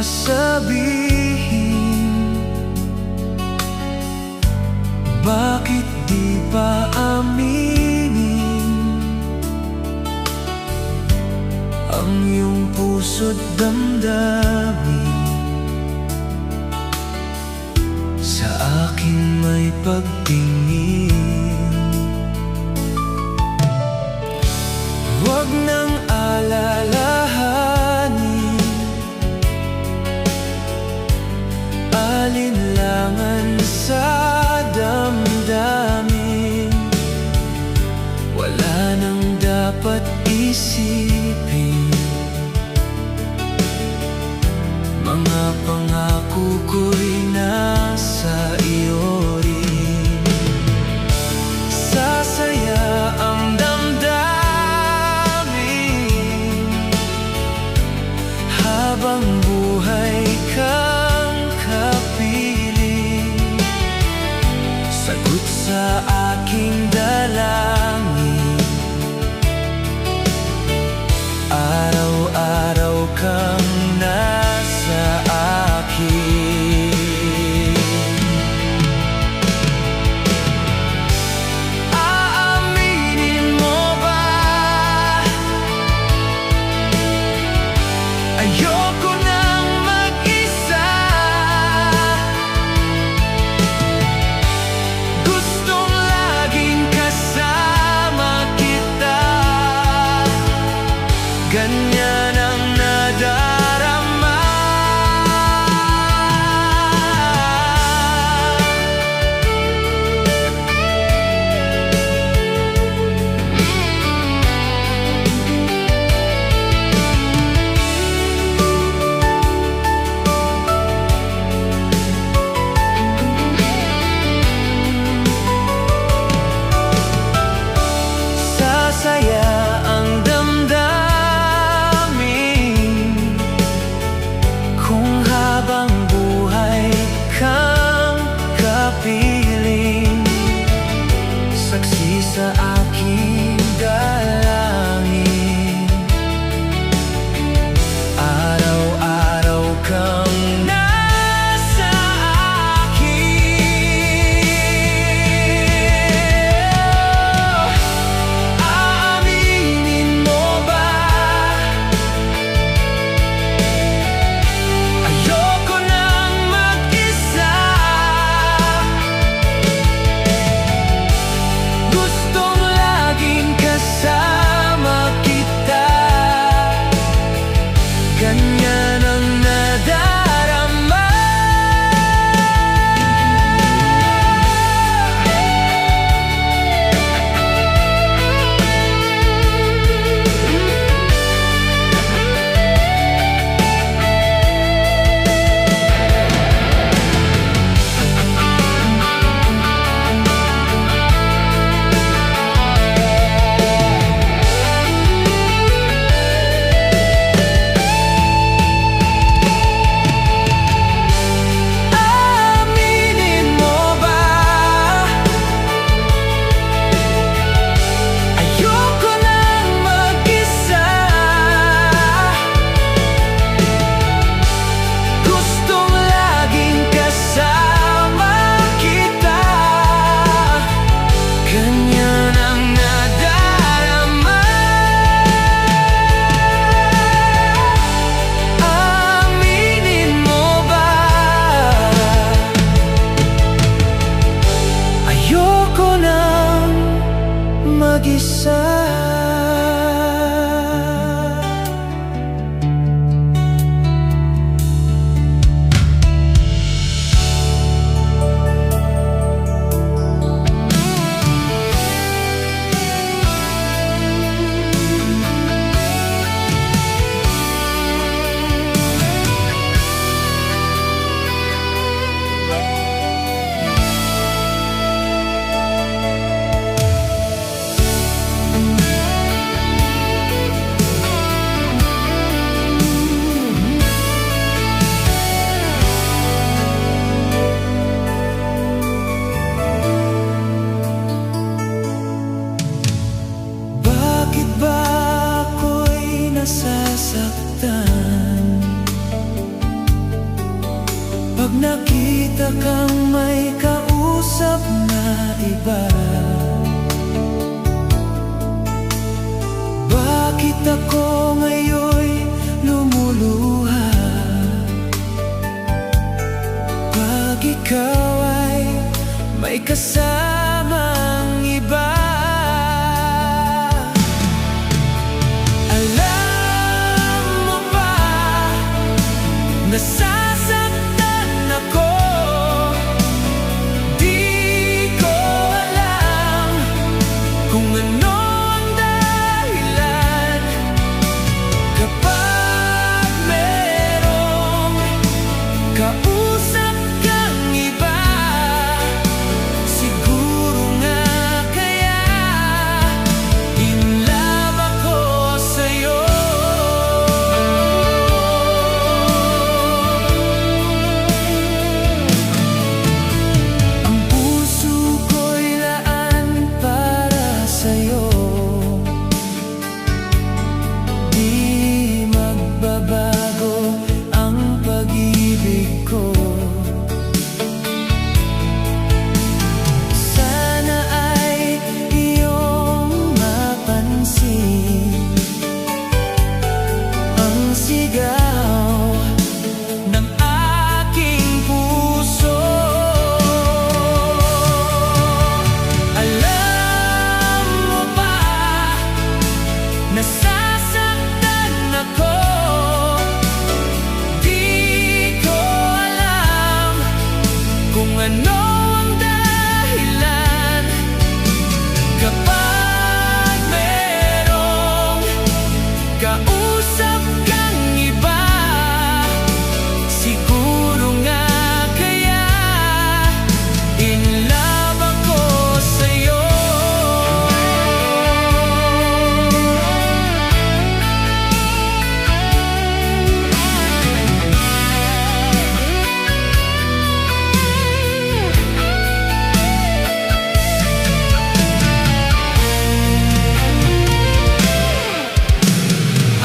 sabihin? Bakit di pa aminin ang iyong puso't damdamin? Sa akin may pagtingin. Huwag nang alalahanin alinlangan sa damdamin. Wala nang dapat isipin. Mga pangako ko'y nasa iyo rin. Sasaya ang damdamin habang buhay kang kapiling. Sagot sa aking dalangin, araw-araw kang nasa akin. Aaminin mo ba? Ayoko nang mag-isa. Gustong laging kasama kita. Ganyan ang nadarama. Sasaya ang damdamin kung habang buhay kang kapiling. Saksi sa aking dalangin, araw-araw kang nasa akin. Aaminin mo ba? Ayoko nang mag-isa. Gustong laging kasama kita. Ganyan ang nadarama. Aminin mo ba? Ayoko nang mag-isa. Gustong laging kasama kita. Ganyan ang nadarama. Aminin mo ba? Ayoko nang mag-isa. nasasaktan nakita kang may kausap na iba? Bakit ako ngayon'y lumuluha? Pag ikaw ay may kasamang iba. Alam mo ba, nasasaktan ako. Di ko alam kung ano ang dahilan. Kapag merong kausap kang iba, siguro nga kaya in love ako sa'yo. Ang puso ko'y laan para sa'yo. Di magbabago ang pag-ibig ko. Sana ay iyong mapansin ang sigaw ng aking puso. Alam mo ba, nasasaktan ako. Di ko alam kung ano ang dahilan. Kapag merong kausap kang iba, siguro nga kaya in love ako sa'yo.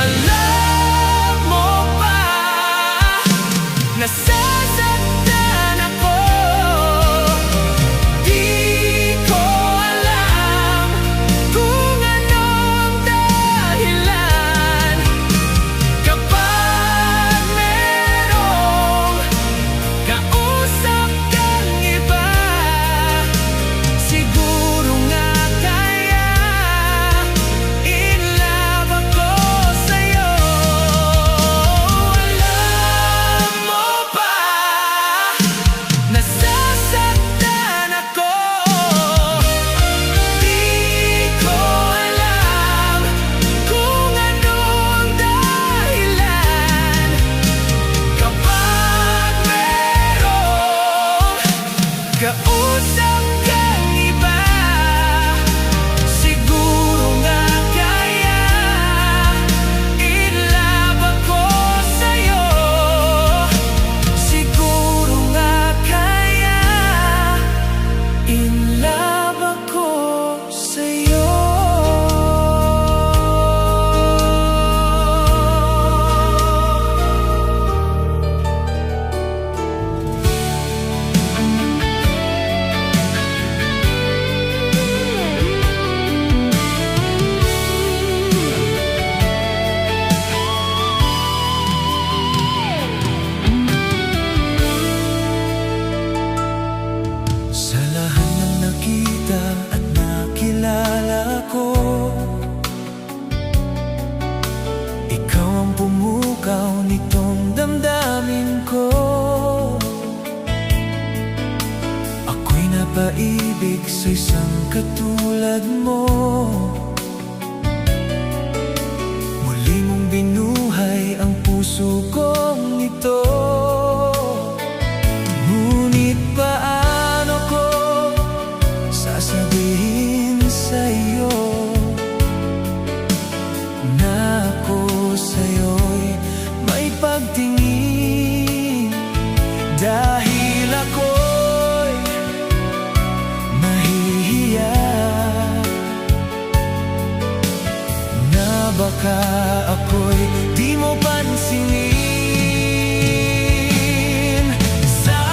Alam mo ba, nasasaktan ako. Di ko alam kung anong dahilan. Kapag merong kausap kang iba, siguro nga kaya in love ako sa'yo. Alam mo ba, nasasaktan ako. Di ko alam kung anong dahilan. Kapag merong kausap kang iba, siguro nga kaya in love ako sa'yo. Siguro nga kaya in love ako sa'yo. Sa lahat ng nakita at nakilala ko, ikaw ang pumukaw nitong damdamin ko. Ako'y napaibig sa isang katulad mo. Muli mong binuhay ang puso kong ito. Ngunit paano ko sasabihin sa'yo na ako sa'yo'y may pagtingin? Dahil ako'y nahihiya na baka ako'y di mo pansinin. Sa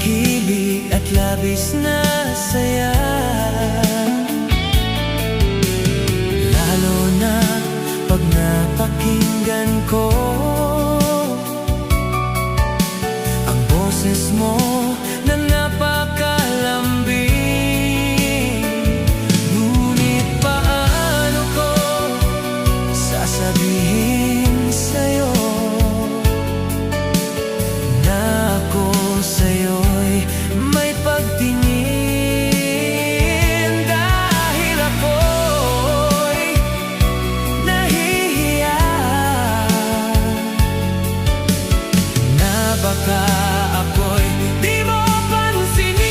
tahimik at labis na saya. Lalo na pag napakinggan ko ang boses mo na napakalambing. Ngunit paano ko sasabihin sa'yo na ako sa'yo'y may pagtingin, dahil ako'y nahihiya na baka ako'y di mo pansinin.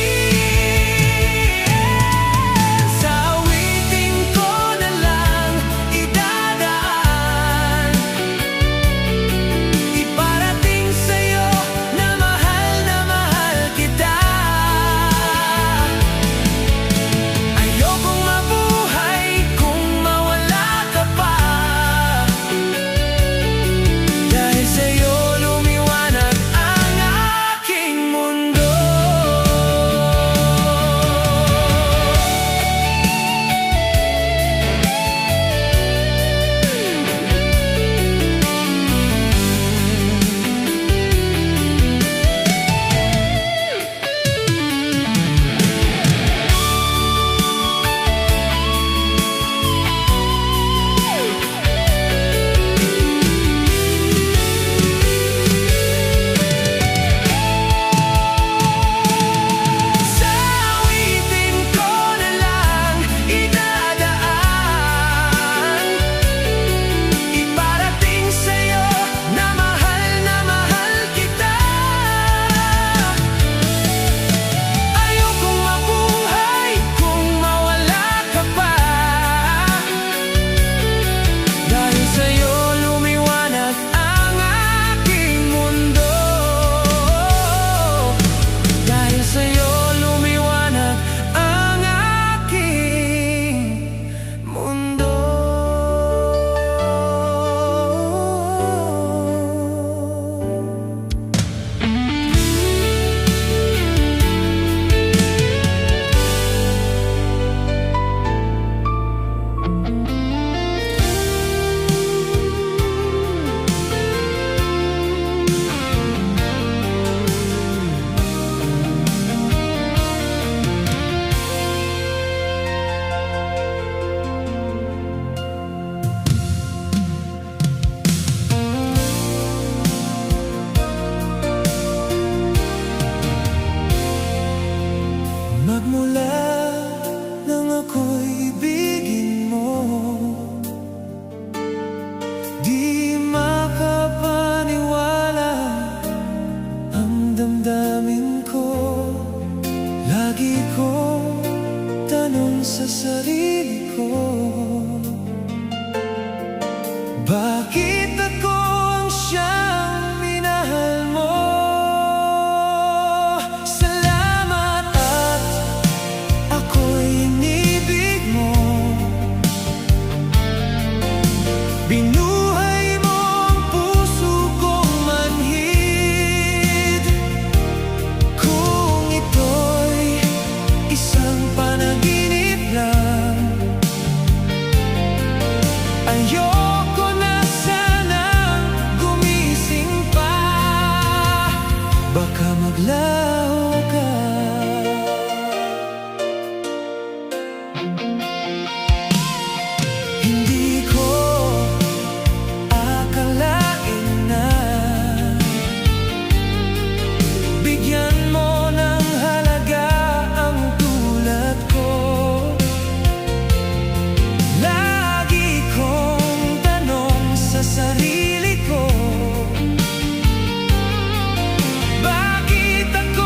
Sa awitin ko na lang idadaan, iparating sa'yo na mahal kita. Ayokong mabuhay kung mawala ka pa, dahil sa'yo lumiwanag ang aking mundo. Sa awitin ko na lang idadaan, iparating sa'yo na mahal kita. Ayokong mabuhay kung mawala ka pa, dahil sa'yo lumiwanag ang aking mundo. Dahil sa'yo lumiwanag ang aking mundo. Magmula nang ako'y ibigin mo, di makapaniwala ang damdamin ko. Lagi kong tanong sa sarili ko, bakit ako ang siyang minahal mo? Salamat at ako'y inibig mo. Binuhay mo ang puso kong manhid. Kung ito'y isang panaginip lang, ayoko na sanang gumising pa. Baka maglaho ka. Hindi ko akalain na bigyan mo ng halaga ang tulad ko. Lagi kong tanong sa sarili ko, bakit ako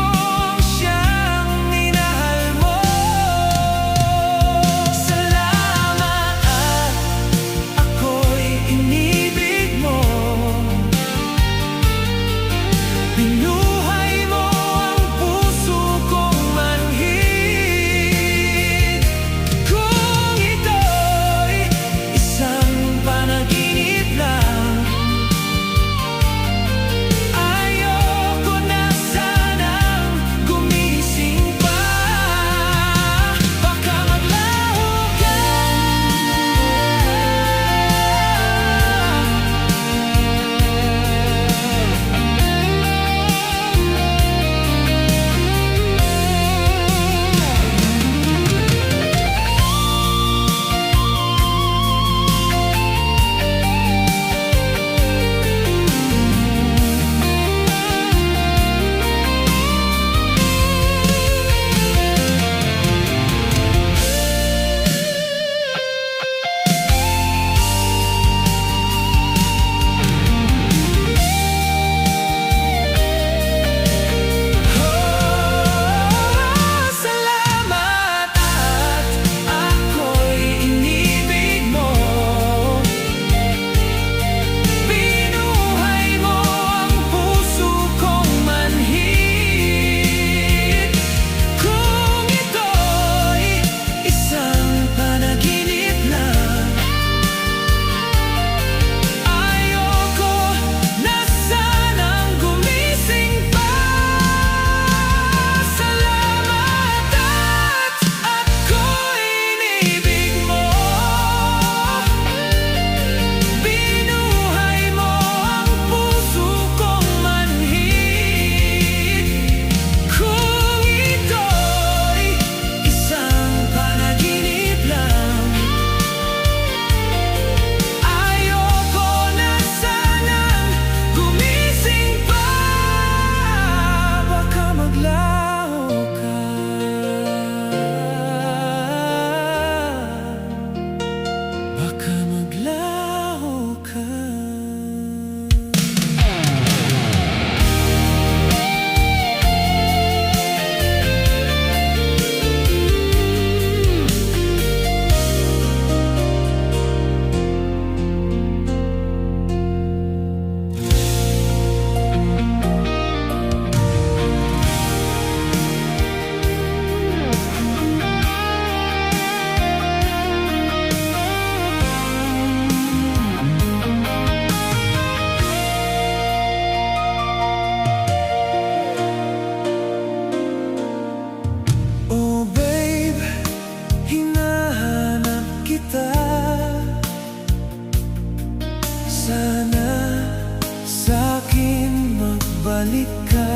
bumalik ka.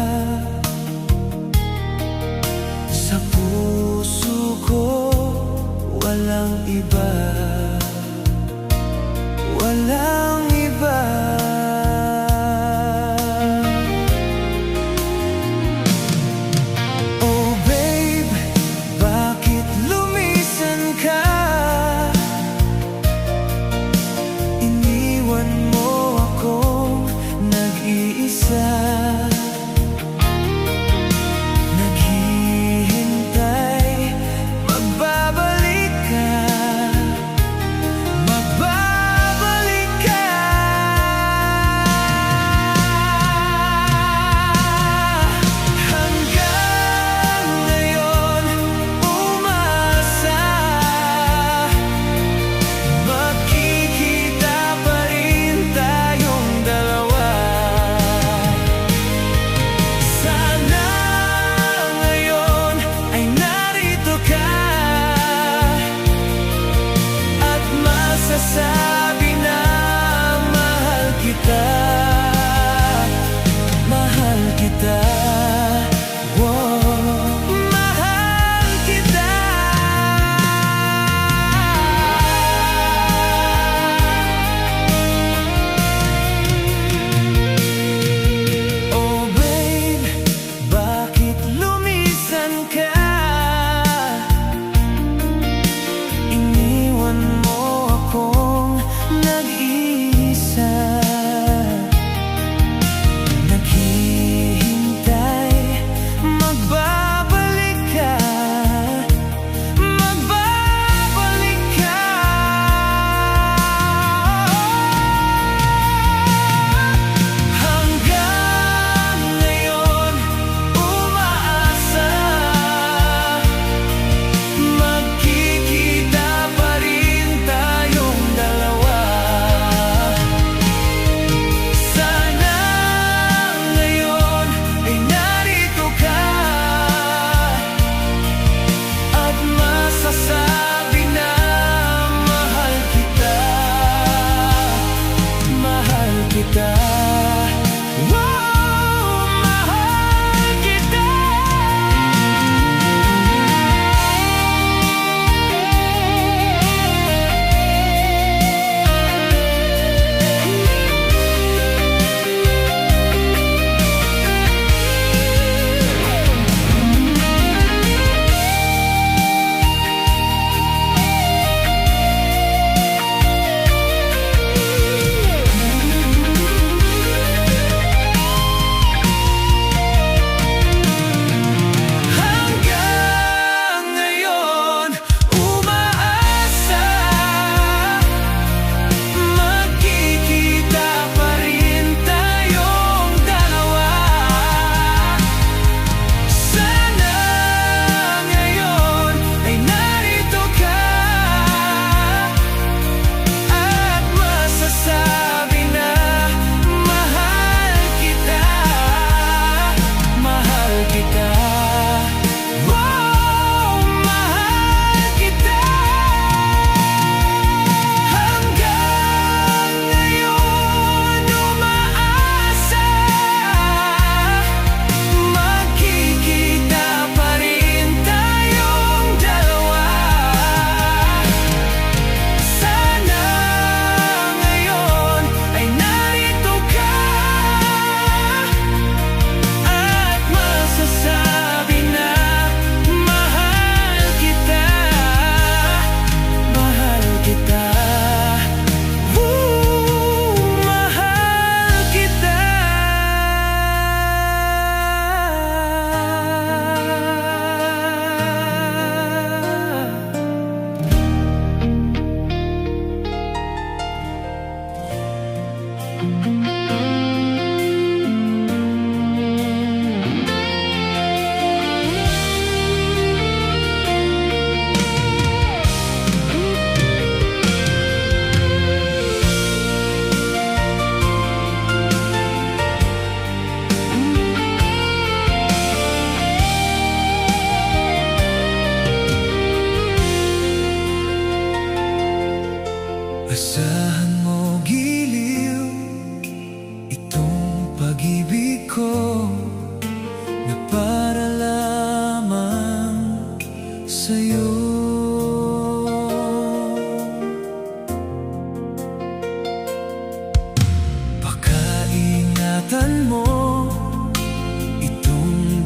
Sa puso ko walang iba, walang iba. Oh babe, bakit lumisan ka? Iniwan mo akong nag-iisa, naghihintay magbabalik ka.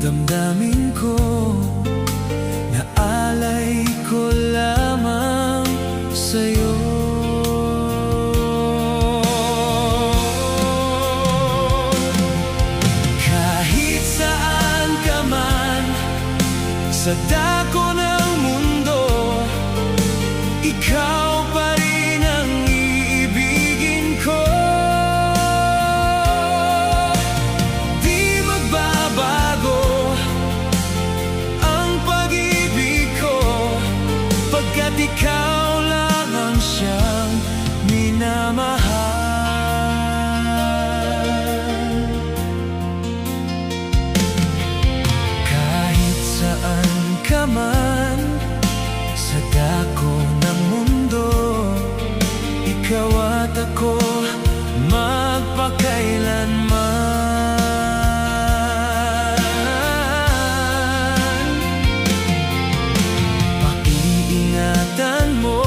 damdamin ko, naalay ko lamang sa'yo. Kahit saan ka man sa dako ng mundo, ikaw pa rin ang iibigin ko. Di magbabago ang pag-ibig ko, pagkat ikaw lang ang siyang minamahal. Kahit saan ka man sa dako ng mundo, ikaw at ako magpakailanman. Pag-iingatan mo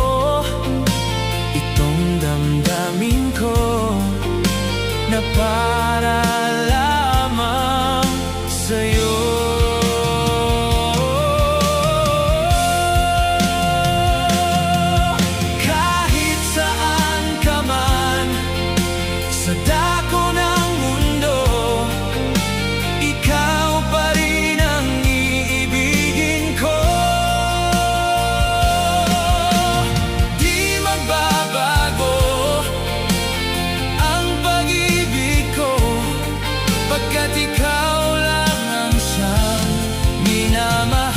itong damdamin ko, na para lamang sa'yo. Kahit saan ka man sa dako ng mundo, ikaw pa rin ang iibigin ko. Di magbabago ang pag-ibig ko, pagkat ikaw lang ang siyang minamahal.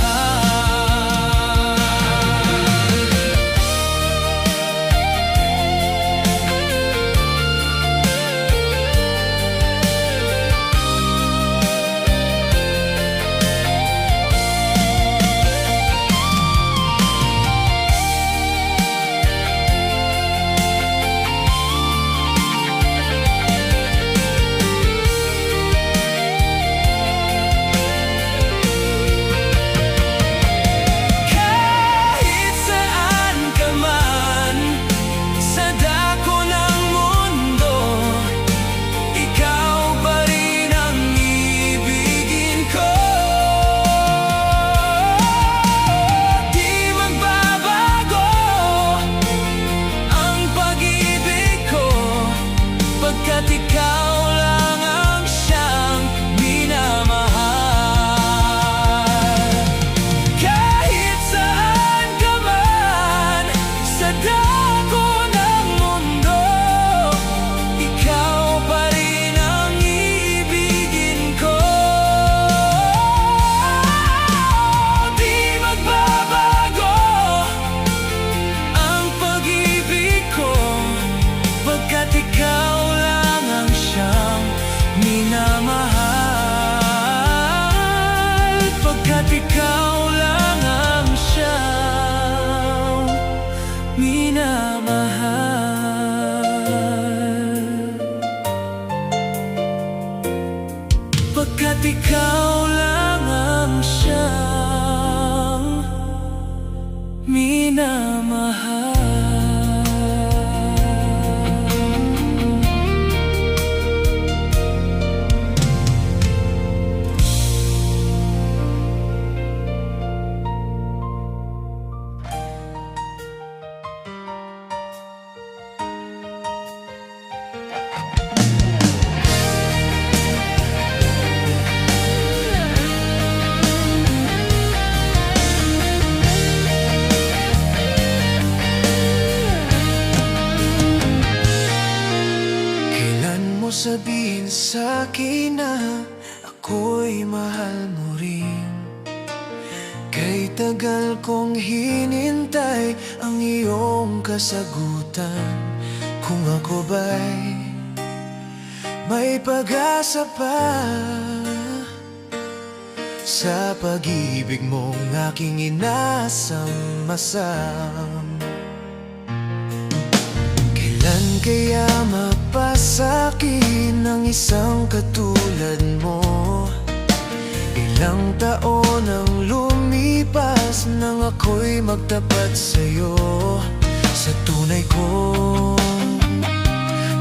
Kahit saan ka man sa dako ng mundo, ikaw pa rin ang iibigin ko. Di magbabago ang pag-ibig ko, pagkat ikaw lang ang siyang minamahal. Kahit saan ka man sa dako ng mundo, ikaw pa rin ang iibigin ko. Di magbabago ang pag-ibig ko, pagkat ikaw lang ang siyang minamahal. Pagkat ikaw lang ang siyang minamahal. Pagkat ikaw lang ang siyang minamahal. Sabihin sa'kin na ako'y mahal mo rin. Kay tagal kong hinintay ang iyong kasagutan, kung ako ba'y may pag-asa pa sa pag-ibig mong aking inasam-asam. Kailan kaya mapasa'kin ang isang katulad mo? Ilang taon ang lumipas nang ako'y magtapat sa'yo, sa tunay kong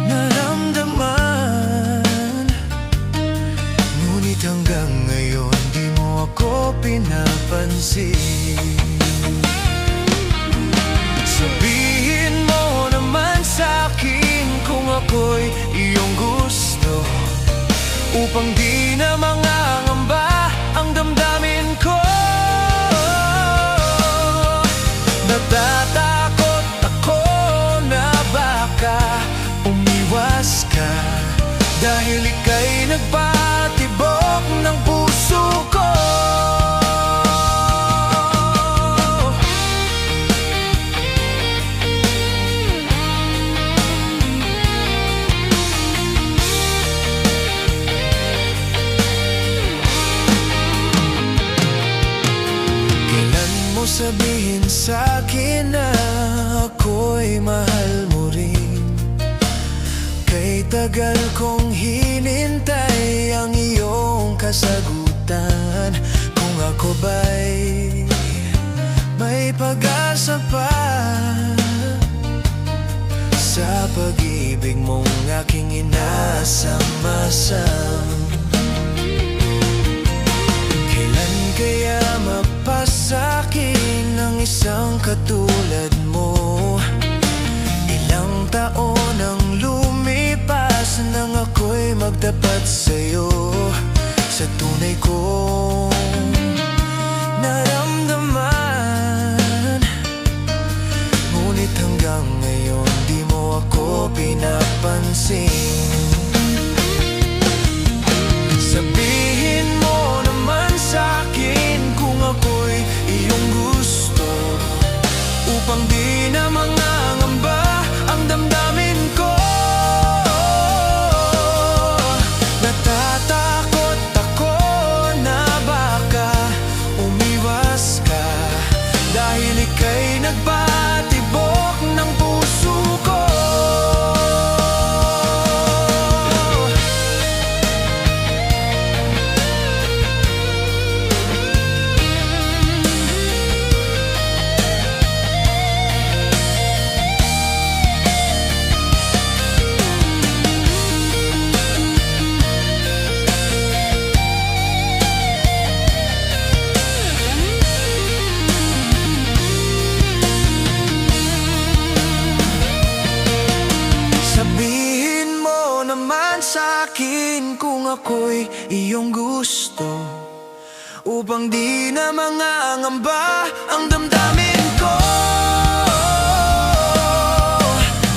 naramdaman. Ngunit hanggang ngayon di mo pinapansin. Sabihin mo naman sa'kin kung ako'y iyong gusto, upang di na mangangamba ang damdamin ko. Natatakot ako na baka umiwas ka, dahil ika'y nagpatibok ng puso ko. Sabihin sa'kin na ako'y mahal mo rin, kay tagal kong hinintay ang iyong kasagutan. Kung ako ba'y may pag-asa pa sa pag-ibig mong aking inasam-asam. Kailan kaya mapasa'kin ang isang katulad mo? Ilang taon ang lumipas nang ako'y magtapat sa'yo, sa tunay kong naramdaman. Ngunit hanggang ngayon di mo ako pinapansin. Sabihin mo naman sa'kin kung ako'y iyong gusto, upang di na mangangamba ang damdamin ko. Natatakot ako na baka umiwas ka, dahil ika'y nagpatibok ng puso ko. Sabihin mo naman sa'kin kung ako'y iyong gusto, upang di na mangangamba ang damdamin ko.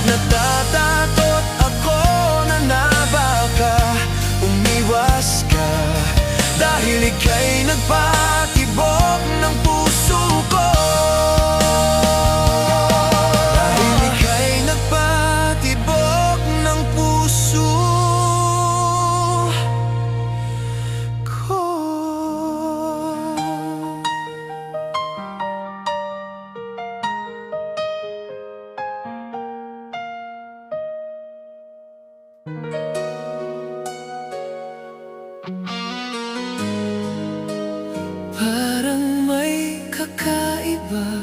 Natatakot ako na baka umiwas ka, dahil ika'y nagpatibok ng puso ko. Parang may kakaiba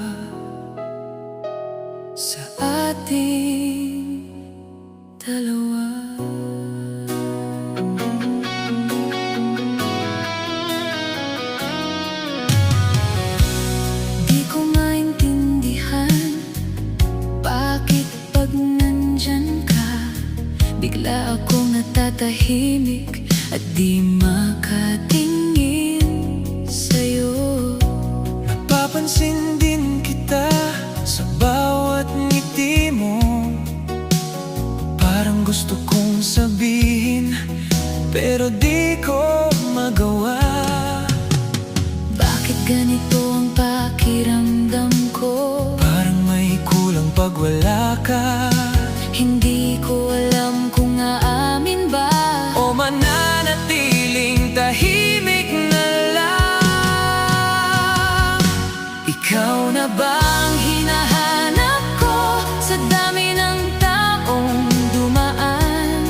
sa ating dalawa. Di ko maintindihan bakit pag nandyan ka, bigla akong natatahimik at di makatingin sa'yo. Napapansin din kita sa bawat ngiti mo, parang gusto kong sabihin pero di ko magawa. Bakit ganito ang pakiramdam ko? Parang may kulang pag wala ka. Hindi ko alam kung aamin ba o mananatiling tahimik na lang. Ikaw na ba ang hinahanap ko sa dami ng taong dumaan?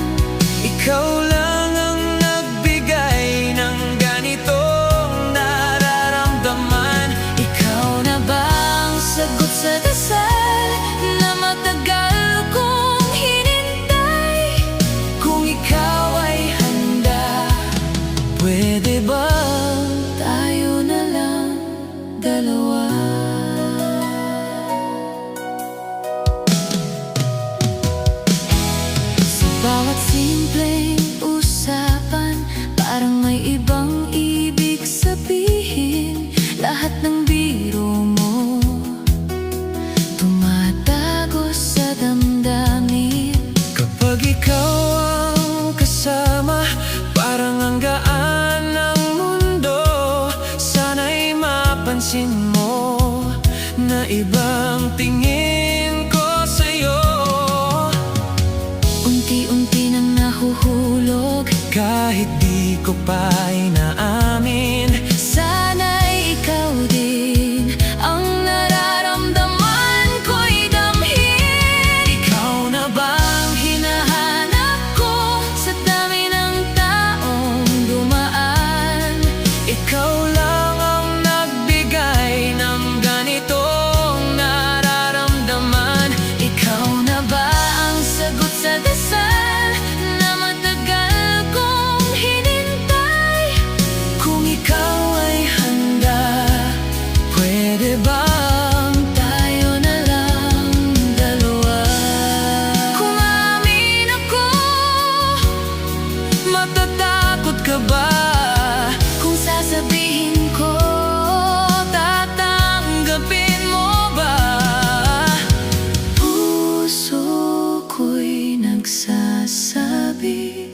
Ikaw lang ang nagbigay ng ganitong nararamdaman. Ikaw na ba ang sagot sa dasal na matagal kong hinintay? Kung ikaw ay handa, pwede ba tayo na lang? dalawa. Sa bawat simpleng usapan, parang may ibang ibig sabihin. Lahat ng biro mo tumatagos sa damdamin. Kapag ikaw ang kasama, parang ang gaan ng mundo. Sana'y mapansin mo na ibang tingin ko sa'yo. Unti-unti nang nahuhulog, kahit di ko pa inaamin. Sana'y ikaw din ang nararamdaman ko'y damhin. Ikaw na ba ang hinahanap ko sa dami ng taong dumaan? Ikaw lang ang nagbigay ng ganitong nararamdaman. Ikaw na ba ang sagot sa dasal na matagal kong hinintay? Kung ikaw ay handa, pwede bang tayo na lang dalawa? Kung amin ako, matatakot ka ba? Kung sasabihin ko, tatanggapin mo ba? Puso ko'y nagsasabi,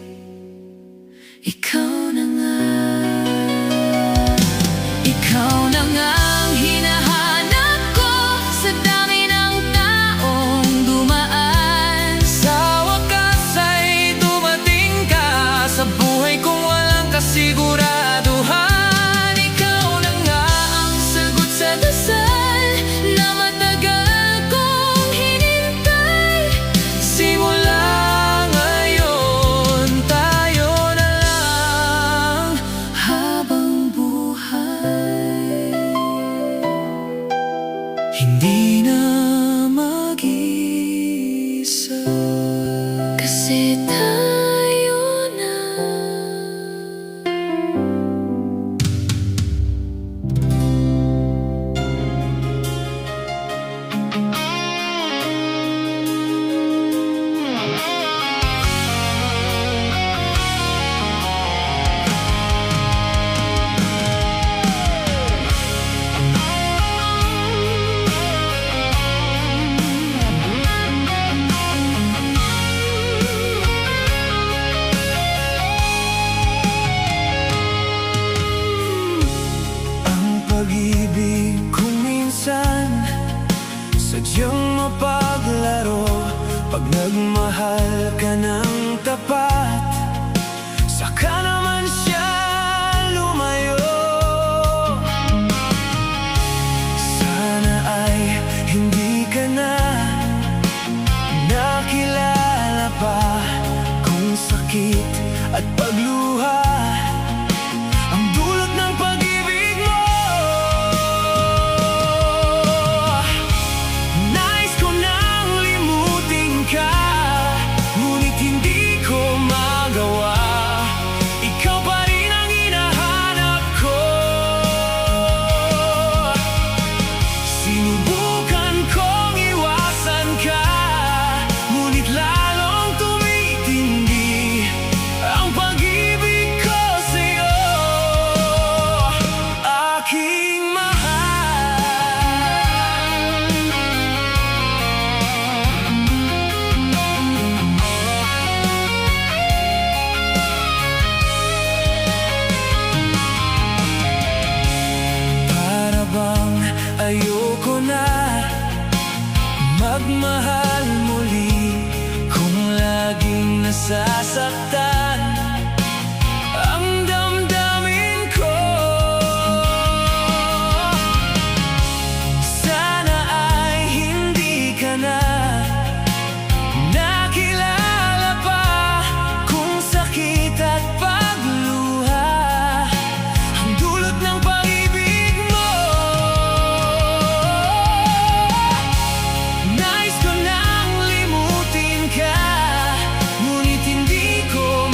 ikaw na nga. Ikaw na nga ang hinahanap ko sa dami ng taong dumaan. Sa wakas ay dumating ka sa buhay kong walang kasiguraduhan. Ikaw na nga ang sagot sa dasal na matagal kong hinintay. Simula ngayon, tayo na lang habang buhay. Hindi na mag-isa, kasi tayo na. Ang pag-ibig kung minsan sadyang mapaglaro. Pag nagmahal ka ng tapat, saka naman siya lumayo. Sana ay hindi ka na nakilala pa kung sakit at pagluha ang dulot ng pag-ibig mo. Nais ko nang limutin ka, ngunit hindi ko magawa. Ikaw pa rin ang hinahanap ko. Sinubukan kong iwasan ka, ngunit lalong tumitindi ang pag-ibig ko sa'yo, aking mahal. Para bang ayoko na magmahal muli kung laging nasasaktan ang damdamin ko. Sana ay hindi ka na nakilala pa kung sakit at pagluha ang dulot ng pag-ibig mo. Nais ko nang limutin ka, ngunit hindi ko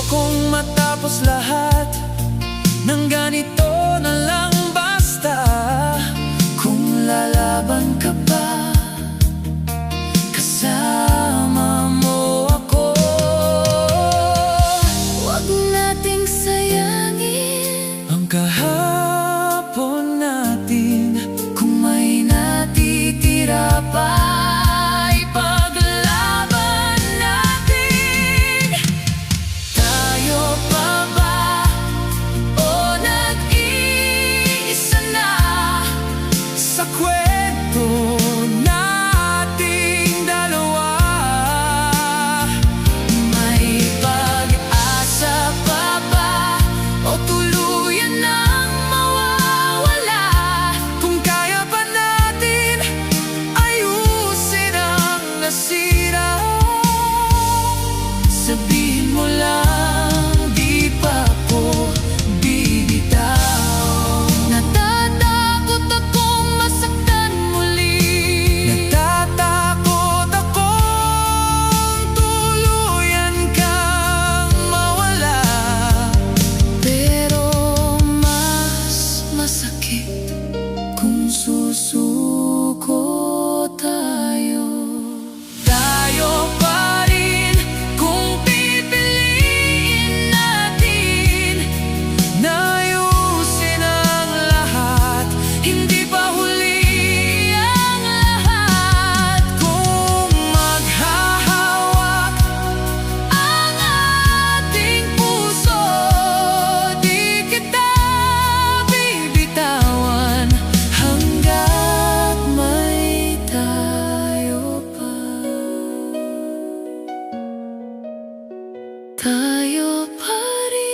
Ayokong matapos lahat ng ganito na lang basta. Kung lalaban ka pa, kasama mo ako. Huwag nating sayangin ang kahapon natin. Kung may natitira pa, ipaglaban natin. Tayo pa ba o nag-iisa na sa kwento nating dalawa? May pag-asa pa ba o tuluyan nang mawawala? Kung kaya pa natin ayusin ang nasira, sabihin mo lang, di pa ako bibitaw. Natatakot akong masaktan muli. Natatakot akong tuluyan kang mawala. Pero mas masakit kung susuko tayo. Tayo pa rin kung pipiliin natin na ayusin ang lahat. Hindi pa huli ang lahat. Kung maghahawak ang ating puso, di kita bibitawan hanggat may tayo pa. Tayo pa rin.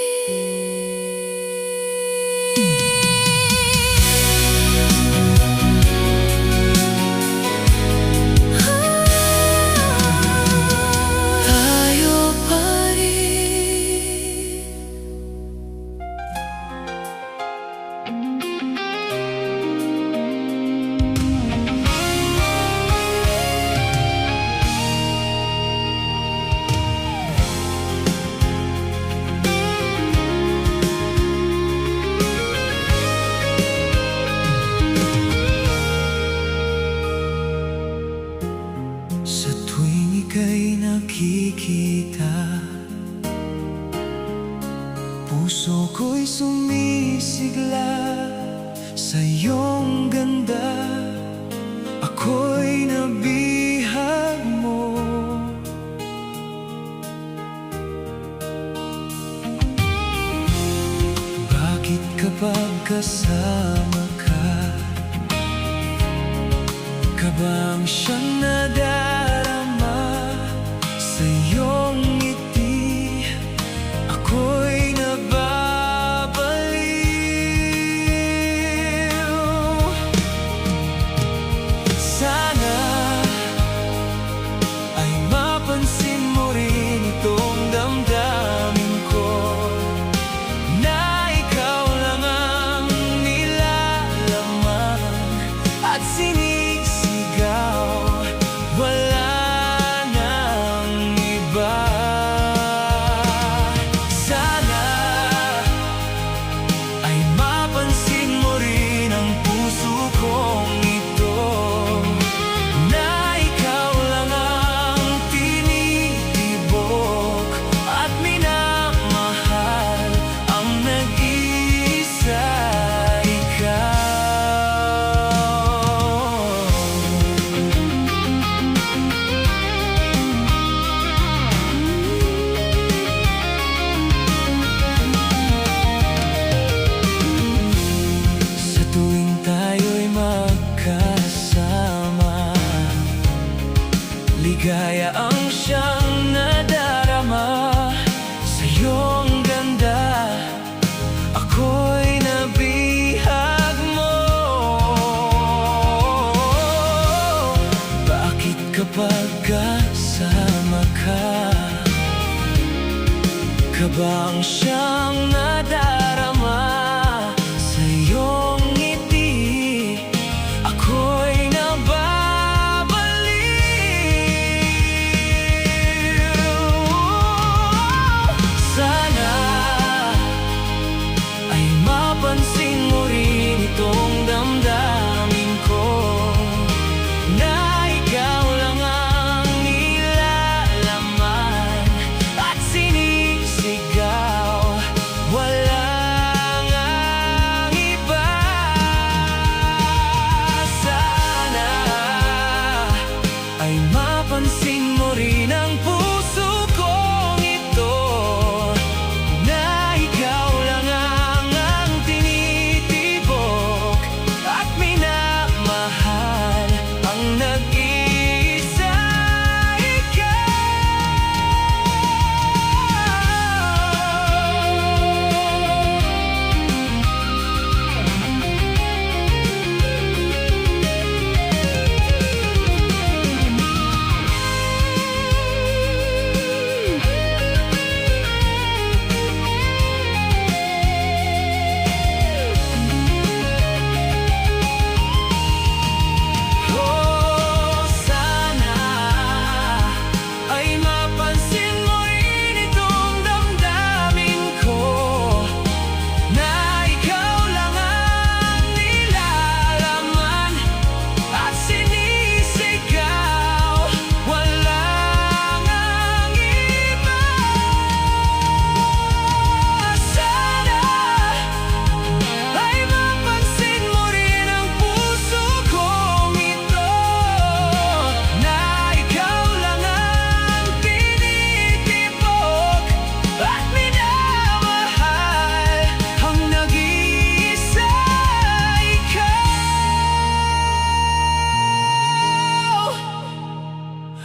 Tayo pa rin. Sa tuwing ika'y nakikita, puso ko'y sumisigla sa iyong ganda. Ako'y nabihag mo. Bakit kapag kasama ka, kabang siyang nadarama sa iyong ngiti? Ako'y nababaliw. Sana ay mapansin mo rin itong damdamin ko, na ikaw lang ang nilalaman at sinisigaw. Wala nang iba. Sana ay mapansin mo rin ang puso kong ito, na ikaw lang ang tinitibok at minamahal, ang nag-iisa ikaw. Sa tuwing tayo'y magkasama, ligaya ang siyang nadarama sa iyong ganda. Ako'y nabihag mo. Bakit kapag kasama ka, kabang siyang nadarama sa iyong ngiti? Ako'y nababaliw. Sana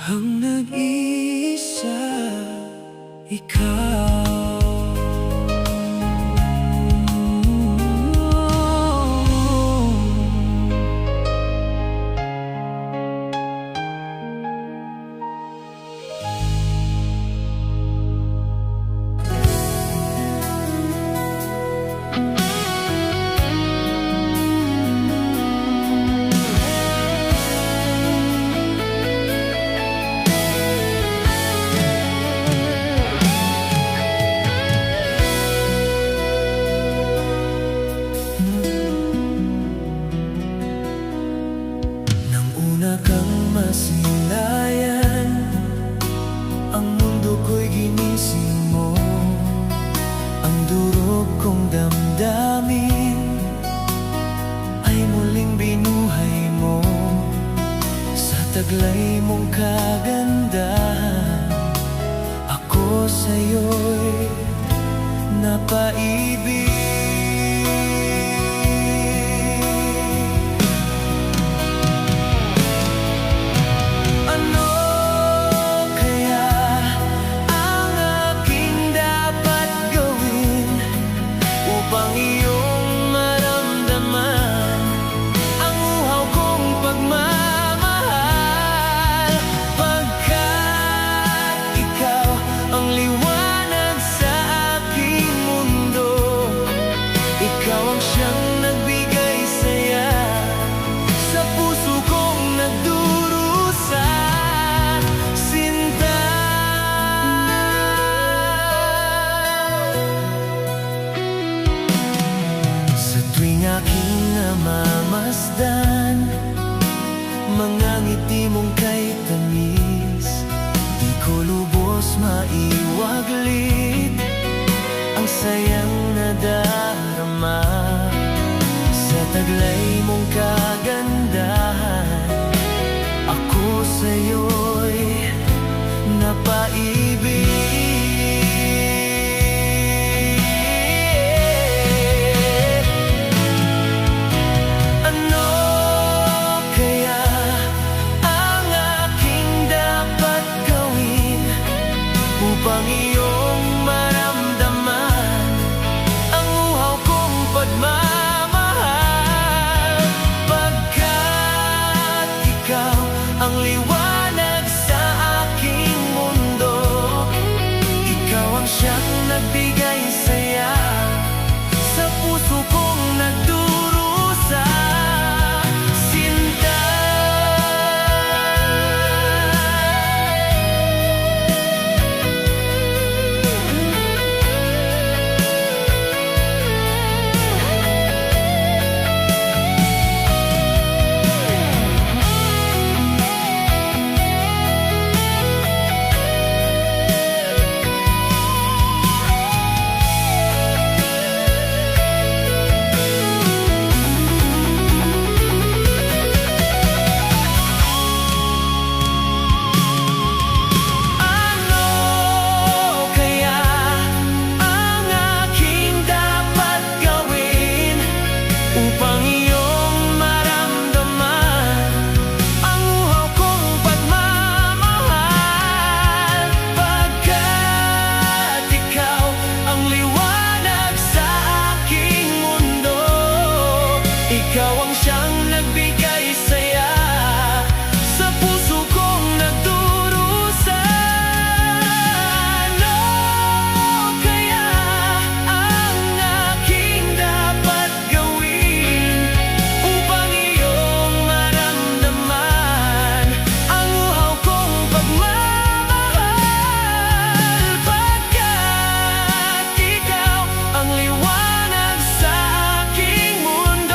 ang nag-iisa, ikaw. Masilayan, ang mundo ko'y ginising mo. Ang durog kong damdamin ay muling binuhay mo. Sa taglay mong kagandahan, ako sa'yo'y napaibig. Namamasdan mga ngiti mong kay tamis, di ko lubos maiwaglit ang sayang nadarama. Sa taglay mong kagandahan, ako sa'yo'y napaibig. Upang iyong maramdaman ang uhaw kong pagmamahal, pagkat ikaw ang liwanag sa aking mundo. Ikaw ang siyang nagbigay saya sa puso kong nagdurusa. Ikaw ang siyang nagbigay saya sa puso kong nagdurusa. Ano kaya ang aking dapat gawin upang iyong maramdaman ang uhaw kong pagmamahal, pagkat ikaw ang liwanag sa aking mundo.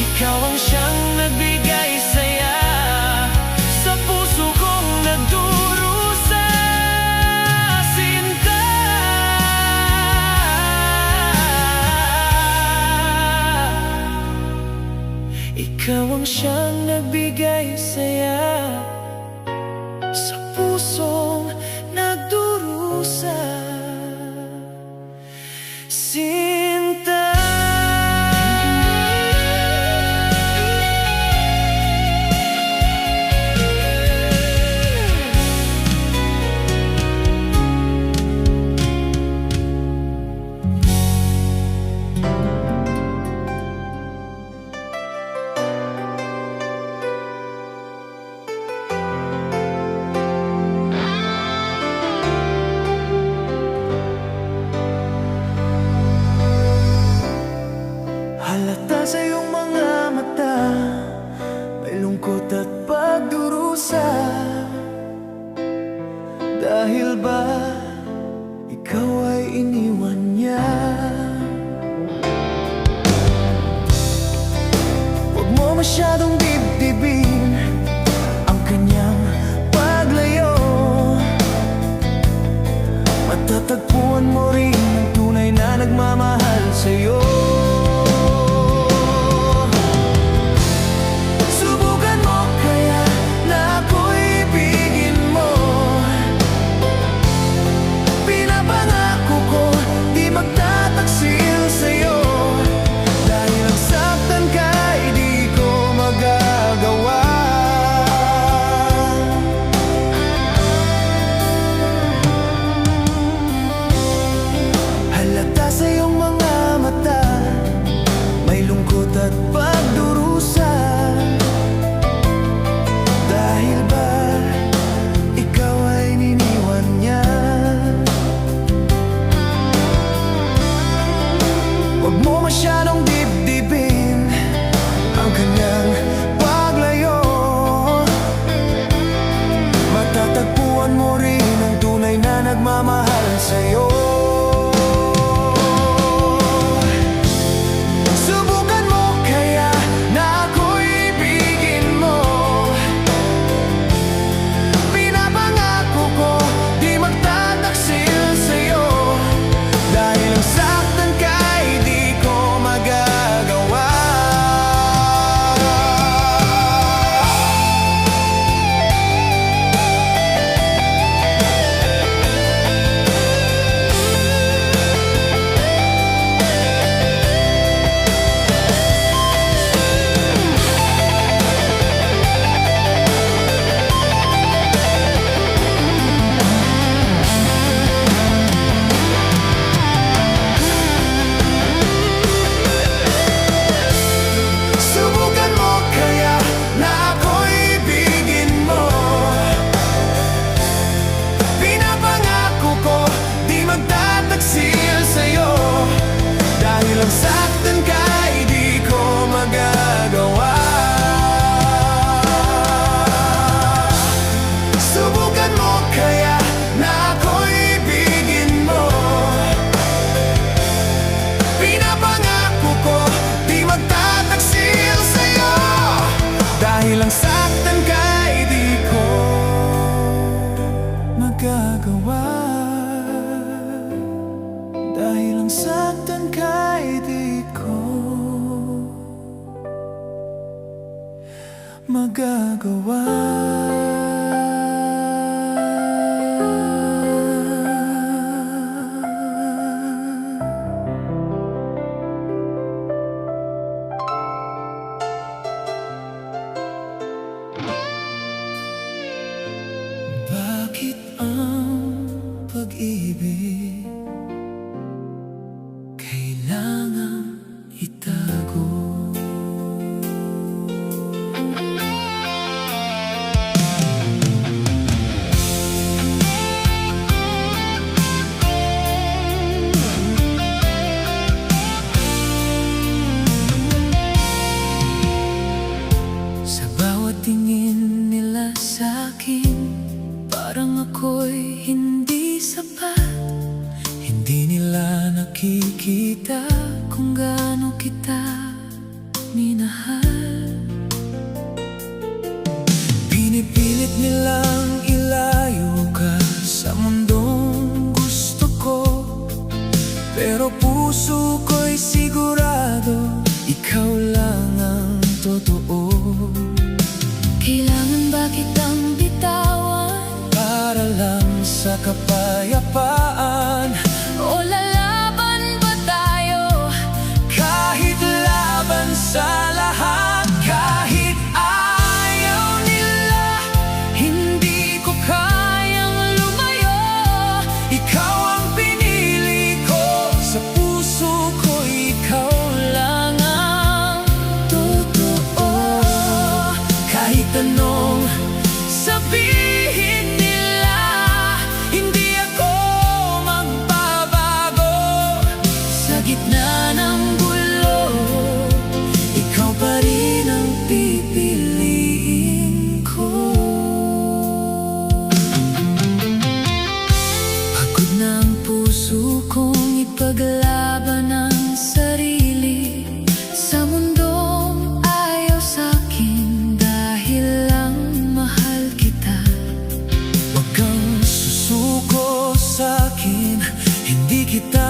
Ikaw ang siyang nagbigay saya sa puso kong nagdurusa, sinta. Ikaw ang siyang nagbigay saya sa pusong nagdurusa, sinta. Dahil ba ikaw ay iniwan niya? Huwag mo masyadong dibdibin ang kanyang paglayo. Matatagpuan mo rin ang tunay na nagmamahal sa'yo. Subukan mo kaya na ako'y ibigin mo. Pinapangako ko di magtataksil sa'yo. Dahil ang saktan ka ay di ko magagawa. Halata sa iyong mga mata, may lungkot at pagdurusa. Dahil ba ikaw ay niniwan niya? Huwag mo masyadong dibdibin ang kanyang paglayo. Matatagpuan mo rin ang tunay na nagmamahal sa'yo. Subukan mo kaya na ako'y ibigin mo. Pinapangako ko di magtataksil sa'yo. Dahil ang saktan ka ay di ko magagawa. Subukan mo kaya na ako'y ibigin mo. Pinapangako ko di magtataksil sa'yo. Dahil ang saktan ka ay di ko magagawa. Subukan mo kaya na ako'y ibigin mo. Pinapangako ko di magtataksil sa'yo. Dahil ang saktan ka ay di ko magagawa. Dahil ang saktan ka ay di ko magagawa. Bakit ang pag-ibig kailangang itago? Sa bawat tingin nila sa'kin, parang ako'y hindi sapat. Hindi nila nakikita kung gaano kita minahal. Pinipilit nilang ilayo ka sa mundong gusto ko. Pero puso ko'y sigurado ikaw lang ang totoo. Kailangan ba kitang bitawan para lang sa kapayapaan? O lalaban ba tayo kahit laban sa lahat? Kahit ayaw nila, hindi ko kayang lumayo. Ikaw ang pinili ko, sa puso ko ikaw lang ang totoo. Kahit anong sabihin nila, hindi ipaglaban ang sarili sa mundong ayaw sa'kin dahil lang mahal kita. Huwag kang susuko sa'kin, hindi kita